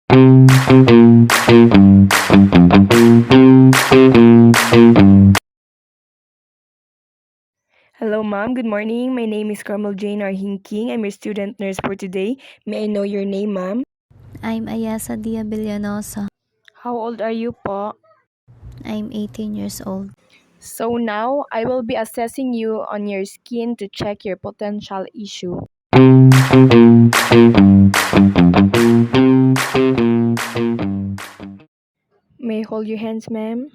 Hello, ma'am. Good morning. My name is Carmel Jane Arhinking. I'm your student nurse for today. May I know your name, ma'am? I'm Ayasa Dia Villanosa. How old are you po? I'm 18 years old. So now, I will be assessing you on your skin to check your potential issue. May I hold your hands, ma'am?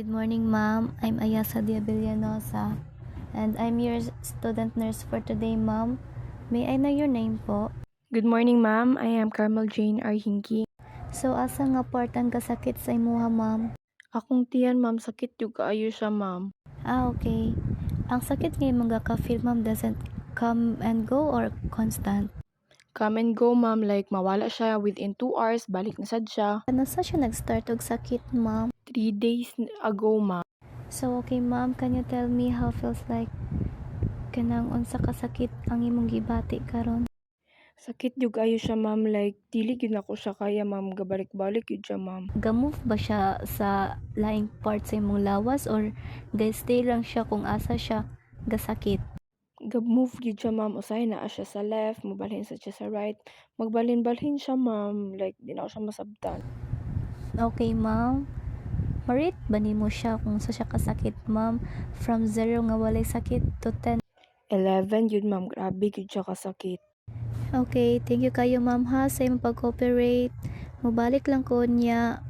Good morning, ma'am. I'm Ayasa Dia Villanosa, and I'm your student nurse for today, ma'am. May I know your name po? Good morning, ma'am. I am Carmel Jane Arhinking. So, asa nga part ang kasakit sa imuha, ma'am? Akong tiyan, ma'am, sakit yung kaayo siya, ma'am. Okay. Ang sakit nga imong gaka-feel, ma'am, doesn't come and go or constant? Come and go, ma'am. Like, mawala siya within 2 hours, balik na sad siya. Ano sa siya nag-start og sakit, ma'am? 3 days ago, ma'am. So, okay, ma'am, can you tell me how feels like kanang unsa ka sakit ang imong gibati karon? Sakit yung kaayo siya, ma'am. Like, dili gyud ako siya kaya, ma'am. Gabalik-balik yun siya, ma'am. Gamove ba siya sa laing part sa imong lawas or stay lang siya kung asa siya gasakit? Gab-move gyud siya, ma'am. Usahay naa siya sa left, mabalhin sa siya sa right. Magbalhin-balhin siya, ma'am. Like, di na ako siya masabtan. Okay, ma'am. Marit ba nimo siya kung sa siya kasakit, ma'am? From 0 nga walay sakit to 10. 11 yun, ma'am. Grabe gyud siya kasakit. Okay, thank you kayo, ma'am, ha, sa imong pag-cooperate. Mubalik lang ko niya.